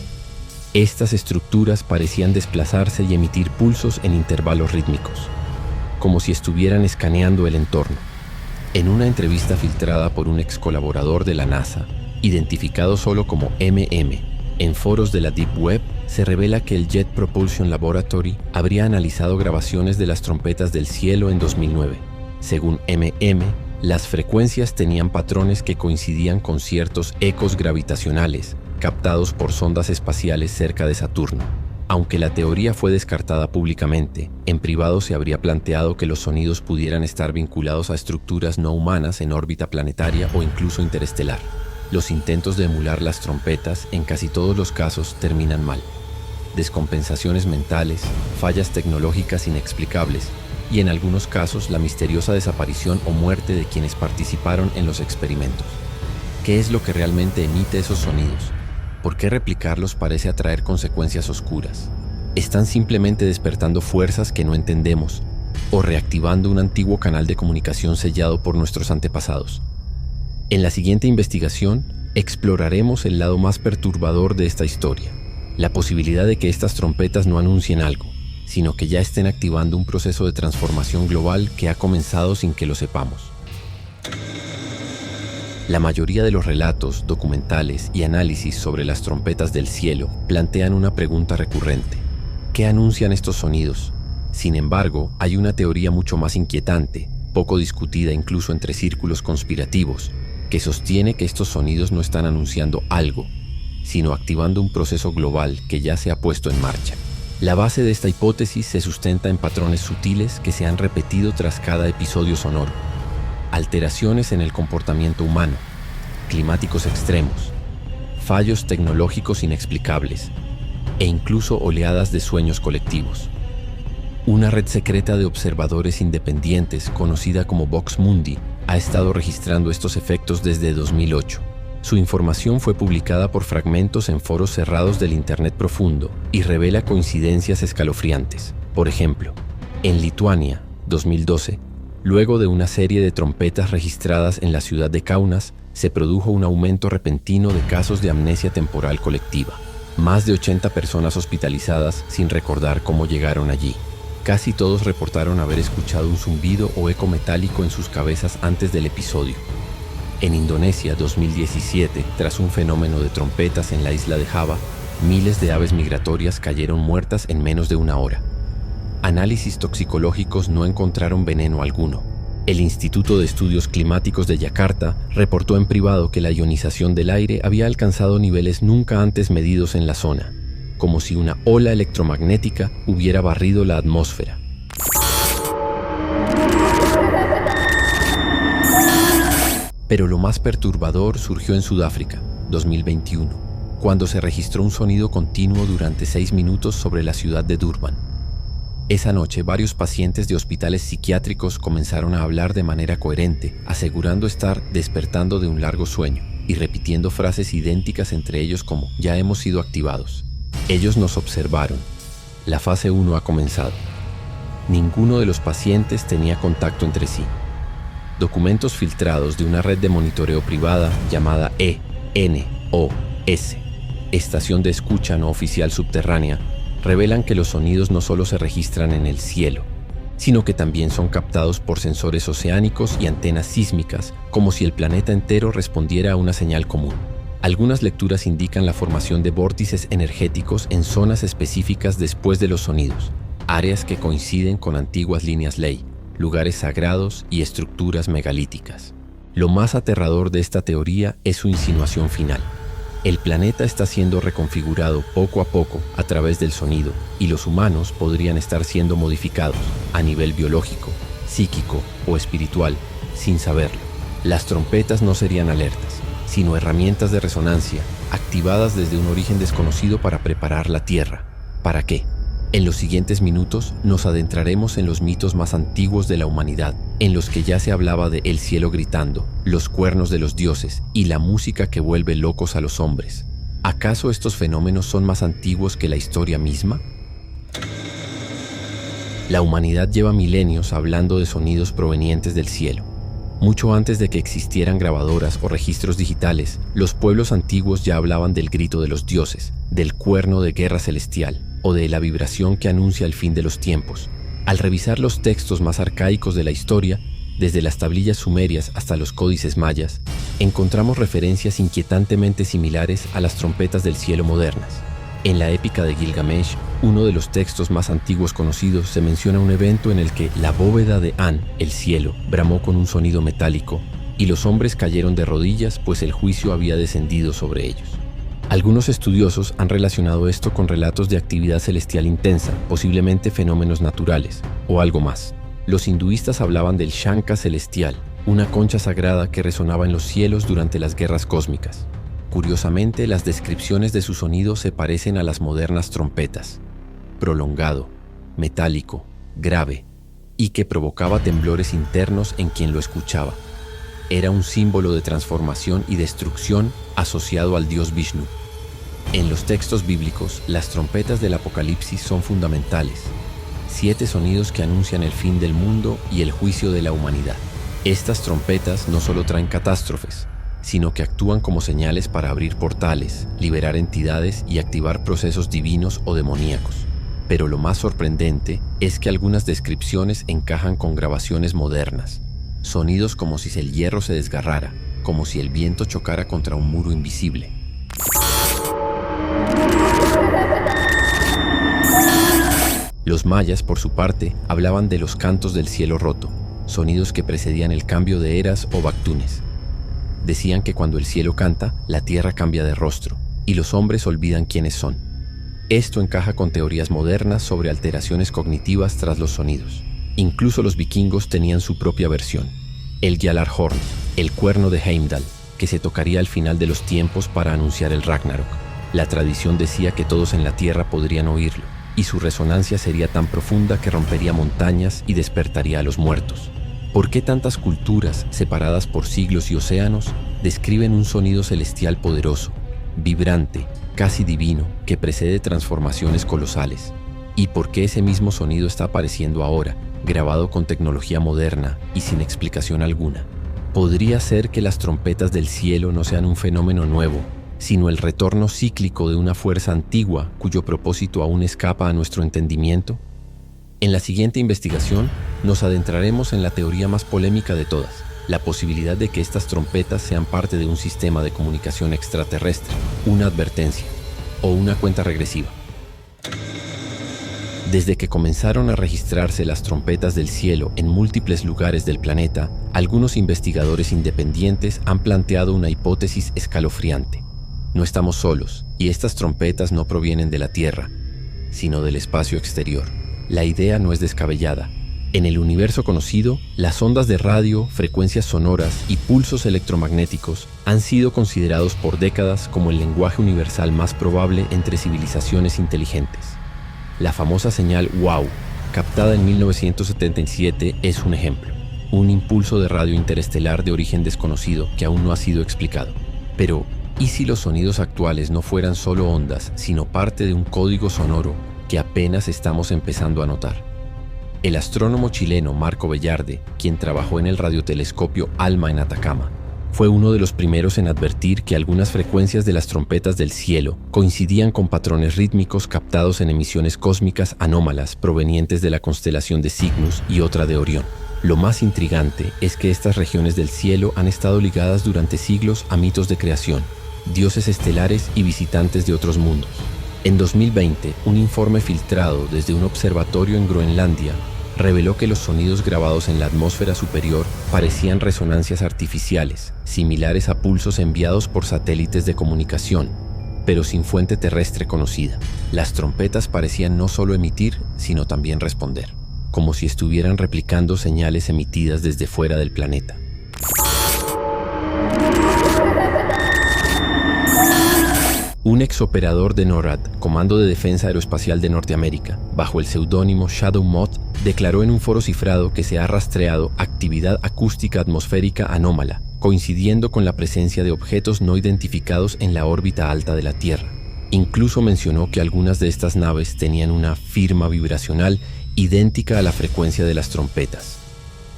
estas estructuras parecían desplazarse y emitir pulsos en intervalos rítmicos, como si estuvieran escaneando el entorno. En una entrevista filtrada por un ex colaborador de la NASA, identificado solo como MM, En foros de la Deep Web se revela que el Jet Propulsion Laboratory habría analizado grabaciones de las trompetas del cielo en 2009. Según las frecuencias tenían patrones que coincidían con ciertos ecos gravitacionales captados por sondas espaciales cerca de Saturno. Aunque la teoría fue descartada públicamente, en privado se habría planteado que los sonidos pudieran estar vinculados a estructuras no humanas en órbita planetaria o incluso interestelar. Los intentos de emular las trompetas en casi todos los casos terminan mal. Descompensaciones mentales, fallas tecnológicas inexplicables y en algunos casos la misteriosa desaparición o muerte de quienes participaron en los experimentos. ¿Qué es lo que realmente emite esos sonidos? ¿Por qué replicarlos parece atraer consecuencias oscuras? ¿Están simplemente despertando fuerzas que no entendemos o reactivando un antiguo canal de comunicación sellado por nuestros antepasados? En la siguiente investigación, exploraremos el lado más perturbador de esta historia, la posibilidad de que estas trompetas no anuncien algo, sino que ya estén activando un proceso de transformación global que ha comenzado sin que lo sepamos. La mayoría de los relatos, documentales y análisis sobre las trompetas del cielo plantean una pregunta recurrente: ¿qué anuncian estos sonidos? Sin embargo, hay una teoría mucho más inquietante, poco discutida incluso entre círculos conspirativos, que sostiene que estos sonidos no están anunciando algo, sino activando un proceso global que ya se ha puesto en marcha. La base de esta hipótesis se sustenta en patrones sutiles que se han repetido tras cada episodio sonoro. Alteraciones en el comportamiento humano, climáticos extremos, fallos tecnológicos inexplicables e incluso oleadas de sueños colectivos. Una red secreta de observadores independientes, conocida como Vox Mundi, ha estado registrando estos efectos desde 2008. Su información fue publicada por fragmentos en foros cerrados del Internet profundo y revela coincidencias escalofriantes. Por ejemplo, en Lituania, 2012, luego de una serie de trompetas registradas en la ciudad de Kaunas, se produjo un aumento repentino de casos de amnesia temporal colectiva. Más de 80 personas hospitalizadas sin recordar cómo llegaron allí. Casi todos reportaron haber escuchado un zumbido o eco metálico en sus cabezas antes del episodio. En Indonesia, 2017, tras un fenómeno de trompetas en la isla de Java, miles de aves migratorias cayeron muertas en menos de una hora. Análisis toxicológicos no encontraron veneno alguno. El Instituto de Estudios Climáticos de Yakarta reportó en privado que la ionización del aire había alcanzado niveles nunca antes medidos en la zona, como si una ola electromagnética hubiera barrido la atmósfera. Pero lo más perturbador surgió en Sudáfrica, 2021, cuando se registró un sonido continuo durante 6 minutos sobre la ciudad de Durban. Esa noche, varios pacientes de hospitales psiquiátricos comenzaron a hablar de manera coherente, asegurando estar despertando de un largo sueño y repitiendo frases idénticas entre ellos como «ya hemos sido activados». Ellos nos observaron. La fase 1 ha comenzado. Ninguno de los pacientes tenía contacto entre sí. Documentos filtrados de una red de monitoreo privada llamada ENOS, Estación de Escucha No Oficial Subterránea, revelan que los sonidos no solo se registran en el cielo, sino que también son captados por sensores oceánicos y antenas sísmicas, como si el planeta entero respondiera a una señal común. Algunas lecturas indican la formación de vórtices energéticos en zonas específicas después de los sonidos, áreas que coinciden con antiguas líneas ley, lugares sagrados y estructuras megalíticas. Lo más aterrador de esta teoría es su insinuación final. El planeta está siendo reconfigurado poco a poco a través del sonido y los humanos podrían estar siendo modificados a nivel biológico, psíquico o espiritual sin saberlo. Las trompetas no serían alertas, sino herramientas de resonancia activadas desde un origen desconocido para preparar la Tierra. ¿Para qué? En los siguientes minutos nos adentraremos en los mitos más antiguos de la humanidad, en los que ya se hablaba de el cielo gritando, los cuernos de los dioses y la música que vuelve locos a los hombres. ¿Acaso estos fenómenos son más antiguos que la historia misma? La humanidad lleva milenios hablando de sonidos provenientes del cielo. Mucho antes de que existieran grabadoras o registros digitales, los pueblos antiguos ya hablaban del grito de los dioses, del cuerno de guerra celestial o de la vibración que anuncia el fin de los tiempos. Al revisar los textos más arcaicos de la historia, desde las tablillas sumerias hasta los códices mayas, encontramos referencias inquietantemente similares a las trompetas del cielo modernas. En la épica de Gilgamesh, uno de los textos más antiguos conocidos, se menciona un evento en el que la bóveda de An, el cielo, bramó con un sonido metálico y los hombres cayeron de rodillas pues el juicio había descendido sobre ellos. Algunos estudiosos han relacionado esto con relatos de actividad celestial intensa, posiblemente fenómenos naturales, o algo más. Los hinduistas hablaban del Shankha celestial, una concha sagrada que resonaba en los cielos durante las guerras cósmicas. Curiosamente, las descripciones de su sonido se parecen a las modernas trompetas: prolongado, metálico, grave, y que provocaba temblores internos en quien lo escuchaba. Era un símbolo de transformación y destrucción asociado al dios Vishnu. En los textos bíblicos, las trompetas del Apocalipsis son fundamentales. 7 sonidos que anuncian el fin del mundo y el juicio de la humanidad. Estas trompetas no solo traen catástrofes, sino que actúan como señales para abrir portales, liberar entidades y activar procesos divinos o demoníacos. Pero lo más sorprendente es que algunas descripciones encajan con grabaciones modernas. Sonidos como si el hierro se desgarrara, como si el viento chocara contra un muro invisible. Los mayas, por su parte, hablaban de los cantos del cielo roto, sonidos que precedían el cambio de eras o bactunes. Decían que cuando el cielo canta, la tierra cambia de rostro, y los hombres olvidan quiénes son. Esto encaja con teorías modernas sobre alteraciones cognitivas tras los sonidos. Incluso los vikingos tenían su propia versión, el Gjallarhorn, el cuerno de Heimdall, que se tocaría al final de los tiempos para anunciar el Ragnarok. La tradición decía que todos en la tierra podrían oírlo, y su resonancia sería tan profunda que rompería montañas y despertaría a los muertos. ¿Por qué tantas culturas, separadas por siglos y océanos, describen un sonido celestial poderoso, vibrante, casi divino, que precede transformaciones colosales? ¿Y por qué ese mismo sonido está apareciendo ahora, grabado con tecnología moderna y sin explicación alguna? ¿Podría ser que las trompetas del cielo no sean un fenómeno nuevo, sino el retorno cíclico de una fuerza antigua cuyo propósito aún escapa a nuestro entendimiento? En la siguiente investigación nos adentraremos en la teoría más polémica de todas, la posibilidad de que estas trompetas sean parte de un sistema de comunicación extraterrestre, una advertencia o una cuenta regresiva. Desde que comenzaron a registrarse las trompetas del cielo en múltiples lugares del planeta, algunos investigadores independientes han planteado una hipótesis escalofriante. No estamos solos, y estas trompetas no provienen de la Tierra, sino del espacio exterior. La idea no es descabellada. En el universo conocido, las ondas de radio, frecuencias sonoras y pulsos electromagnéticos han sido considerados por décadas como el lenguaje universal más probable entre civilizaciones inteligentes. La famosa señal WOW, captada en 1977, es un ejemplo. Un impulso de radio interestelar de origen desconocido que aún no ha sido explicado. Pero, ¿y si los sonidos actuales no fueran solo ondas, sino parte de un código sonoro que apenas estamos empezando a notar? El astrónomo chileno Marco Bellarde, quien trabajó en el radiotelescopio ALMA en Atacama, fue uno de los primeros en advertir que algunas frecuencias de las trompetas del cielo coincidían con patrones rítmicos captados en emisiones cósmicas anómalas provenientes de la constelación de Cygnus y otra de Orión. Lo más intrigante es que estas regiones del cielo han estado ligadas durante siglos a mitos de creación, dioses estelares y visitantes de otros mundos. En 2020, un informe filtrado desde un observatorio en Groenlandia reveló que los sonidos grabados en la atmósfera superior parecían resonancias artificiales, similares a pulsos enviados por satélites de comunicación, pero sin fuente terrestre conocida. Las trompetas parecían no solo emitir, sino también responder, como si estuvieran replicando señales emitidas desde fuera del planeta. Un exoperador de NORAD, Comando de Defensa Aeroespacial de Norteamérica, bajo el seudónimo Shadow Moth, declaró en un foro cifrado que se ha rastreado actividad acústica atmosférica anómala, coincidiendo con la presencia de objetos no identificados en la órbita alta de la Tierra. Incluso mencionó que algunas de estas naves tenían una firma vibracional idéntica a la frecuencia de las trompetas.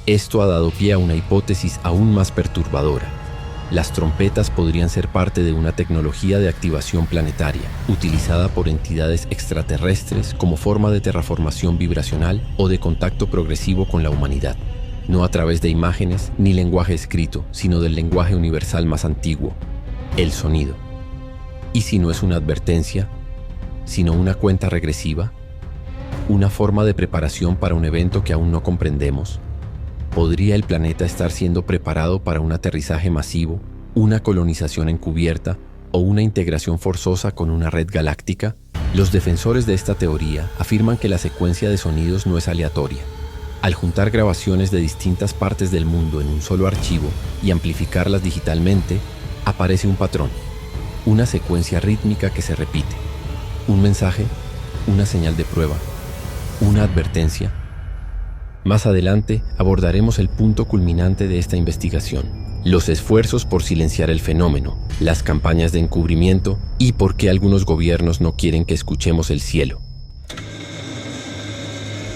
Esto ha dado pie a una hipótesis aún más perturbadora. Las trompetas podrían ser parte de una tecnología de activación planetaria, utilizada por entidades extraterrestres como forma de terraformación vibracional o de contacto progresivo con la humanidad. no a través de imágenes ni lenguaje escrito, sino del lenguaje universal más antiguo, el sonido. ¿Y si no es una advertencia, sino una cuenta regresiva? ¿Una forma de preparación para un evento que aún no comprendemos? ¿Podría el planeta estar siendo preparado para un aterrizaje masivo, una colonización encubierta o una integración forzosa con una red galáctica? Los defensores de esta teoría afirman que la secuencia de sonidos no es aleatoria. Al juntar grabaciones de distintas partes del mundo en un solo archivo y amplificarlas digitalmente, aparece un patrón, una secuencia rítmica que se repite. Un mensaje, una señal de prueba, una advertencia. Más adelante abordaremos el punto culminante de esta investigación, los esfuerzos por silenciar el fenómeno, las campañas de encubrimiento y por qué algunos gobiernos no quieren que escuchemos el cielo.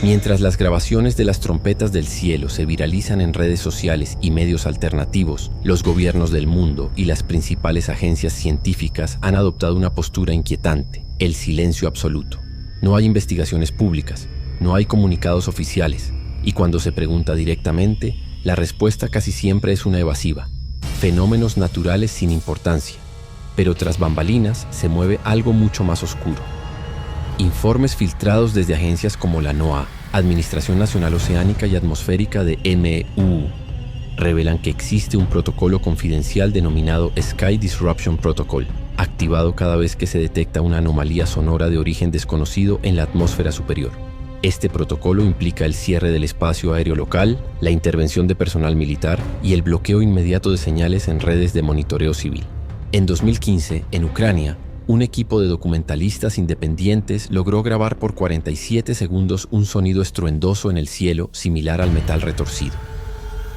Mientras las grabaciones de las trompetas del cielo se viralizan en redes sociales y medios alternativos, los gobiernos del mundo y las principales agencias científicas han adoptado una postura inquietante, el silencio absoluto. No hay investigaciones públicas, no hay comunicados oficiales, y cuando se pregunta directamente, la respuesta casi siempre es una evasiva. Fenómenos naturales sin importancia. Pero tras bambalinas se mueve algo mucho más oscuro. Informes filtrados desde agencias como la NOAA, Administración Nacional Oceánica y Atmosférica de MU, revelan que existe un protocolo confidencial denominado Sky Disruption Protocol, activado cada vez que se detecta una anomalía sonora de origen desconocido en la atmósfera superior. Este protocolo implica el cierre del espacio aéreo local, la intervención de personal militar y el bloqueo inmediato de señales en redes de monitoreo civil. En 2015, en Ucrania, un equipo de documentalistas independientes logró grabar por 47 segundos un sonido estruendoso en el cielo similar al metal retorcido.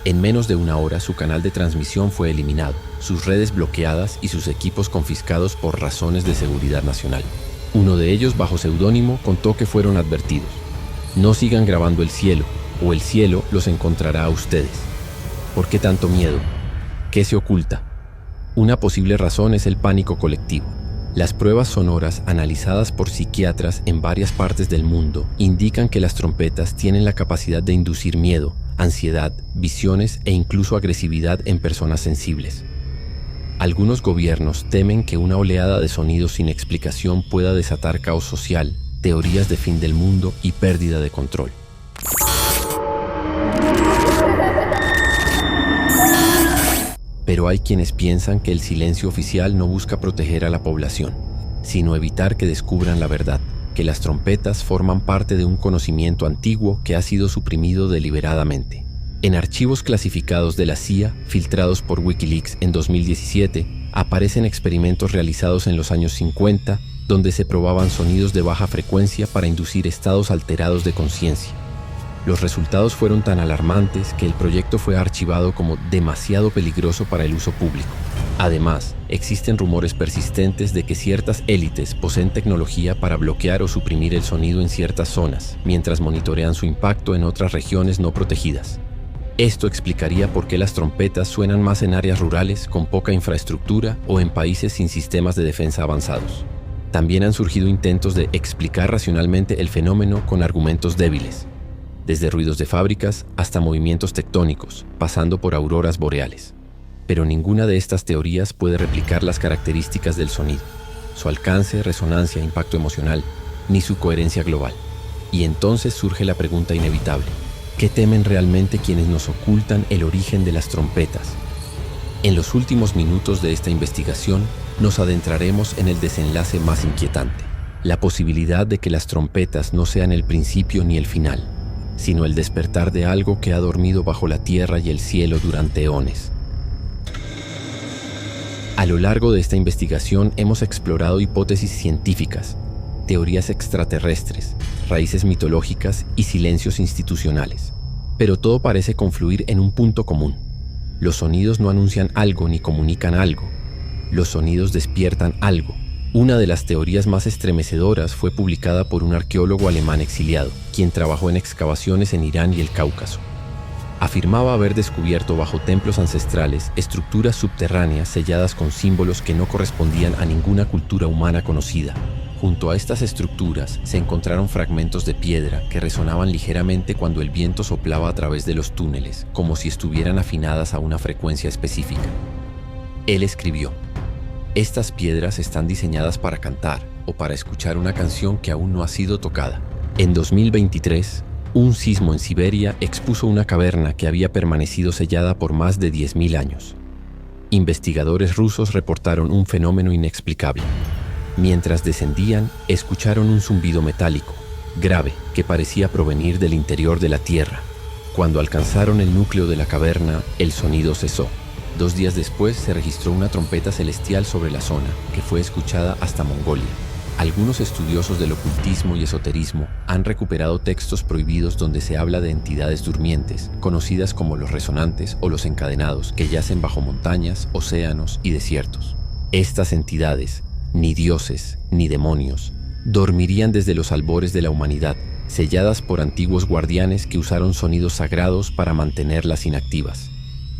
En menos de una hora, su canal de transmisión fue eliminado, sus redes bloqueadas y sus equipos confiscados por razones de seguridad nacional. Uno de ellos, bajo seudónimo, contó que fueron advertidos. No sigan grabando el cielo, o el cielo los encontrará a ustedes. ¿Por qué tanto miedo? ¿Qué se oculta? Una posible razón es el pánico colectivo. Las pruebas sonoras analizadas por psiquiatras en varias partes del mundo indican que las trompetas tienen la capacidad de inducir miedo, ansiedad, visiones e incluso agresividad en personas sensibles. Algunos gobiernos temen que una oleada de sonidos sin explicación pueda desatar caos social, teorías de fin del mundo y pérdida de control. Pero hay quienes piensan que el silencio oficial no busca proteger a la población, sino evitar que descubran la verdad, que las trompetas forman parte de un conocimiento antiguo que ha sido suprimido deliberadamente. En archivos clasificados de la CIA, filtrados por Wikileaks en 2017, aparecen experimentos realizados en los años 50, donde se probaban sonidos de baja frecuencia para inducir estados alterados de conciencia. Los resultados fueron tan alarmantes que el proyecto fue archivado como demasiado peligroso para el uso público. Además, existen rumores persistentes de que ciertas élites poseen tecnología para bloquear o suprimir el sonido en ciertas zonas, mientras monitorean su impacto en otras regiones no protegidas. Esto explicaría por qué las trompetas suenan más en áreas rurales con poca infraestructura o en países sin sistemas de defensa avanzados. También han surgido intentos de explicar racionalmente el fenómeno con argumentos débiles, desde ruidos de fábricas hasta movimientos tectónicos, pasando por auroras boreales. Pero ninguna de estas teorías puede replicar las características del sonido, su alcance, resonancia, impacto emocional, ni su coherencia global. Y entonces surge la pregunta inevitable: ¿qué temen realmente quienes nos ocultan el origen de las trompetas? En los últimos minutos de esta investigación, nos adentraremos en el desenlace más inquietante, la posibilidad de que las trompetas no sean el principio ni el final, sino el despertar de algo que ha dormido bajo la tierra y el cielo durante eones. A lo largo de esta investigación hemos explorado hipótesis científicas, teorías extraterrestres, raíces mitológicas y silencios institucionales. Pero todo parece confluir en un punto común. Los sonidos no anuncian algo ni comunican algo. Los sonidos despiertan algo. Una de las teorías más estremecedoras fue publicada por un arqueólogo alemán exiliado, quien trabajó en excavaciones en Irán y el Cáucaso. Afirmaba haber descubierto bajo templos ancestrales estructuras subterráneas selladas con símbolos que no correspondían a ninguna cultura humana conocida. Junto a estas estructuras se encontraron fragmentos de piedra que resonaban ligeramente cuando el viento soplaba a través de los túneles, como si estuvieran afinadas a una frecuencia específica. Él escribió: estas piedras están diseñadas para cantar o para escuchar una canción que aún no ha sido tocada. En 2023, un sismo en Siberia expuso una caverna que había permanecido sellada por más de 10.000 años. Investigadores rusos reportaron un fenómeno inexplicable. Mientras descendían, escucharon un zumbido metálico, grave, que parecía provenir del interior de la Tierra. Cuando alcanzaron el núcleo de la caverna, el sonido cesó. 2 días después se registró una trompeta celestial sobre la zona, que fue escuchada hasta Mongolia. Algunos estudiosos del ocultismo y esoterismo han recuperado textos prohibidos donde se habla de entidades durmientes, conocidas como los resonantes o los encadenados, que yacen bajo montañas, océanos y desiertos. Estas entidades, ni dioses ni demonios, dormirían desde los albores de la humanidad, selladas por antiguos guardianes que usaron sonidos sagrados para mantenerlas inactivas.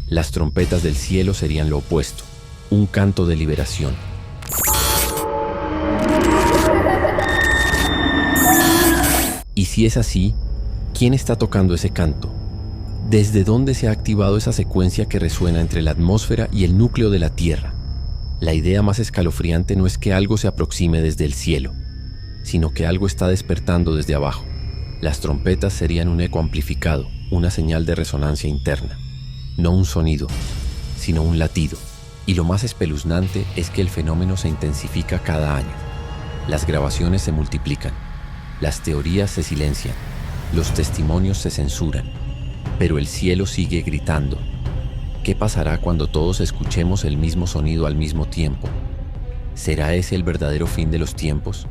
Las trompetas del cielo serían lo opuesto, un canto de liberación. Y si es así, ¿quién está tocando ese canto? ¿Desde dónde se ha activado esa secuencia que resuena entre la atmósfera y el núcleo de la Tierra? La idea más escalofriante no es que algo se aproxime desde el cielo, sino que algo está despertando desde abajo. Las trompetas serían un eco amplificado, una señal de resonancia interna. No un sonido, sino un latido. Y lo más espeluznante es que el fenómeno se intensifica cada año. Las grabaciones se multiplican, las teorías se silencian, los testimonios se censuran, pero el cielo sigue gritando. ¿Qué pasará cuando todos escuchemos el mismo sonido al mismo tiempo? ¿Será ese el verdadero fin de los tiempos?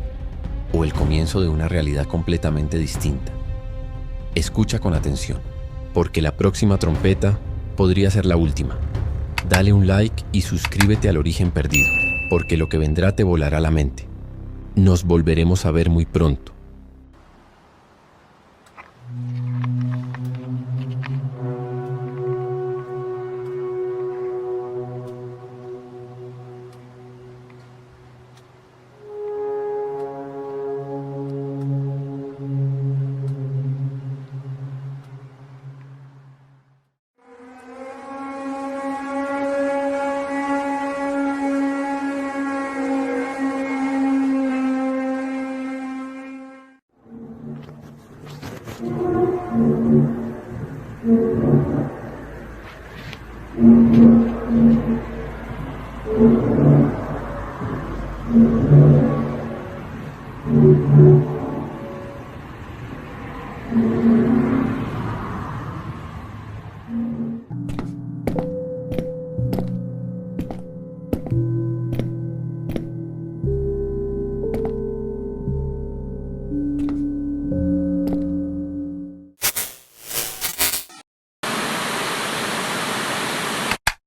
¿O el comienzo de una realidad completamente distinta? Escucha con atención, porque la próxima trompeta podría ser la última. Dale un like y suscríbete al Origen Perdido, porque lo que vendrá te volará la mente. Nos volveremos a ver muy pronto.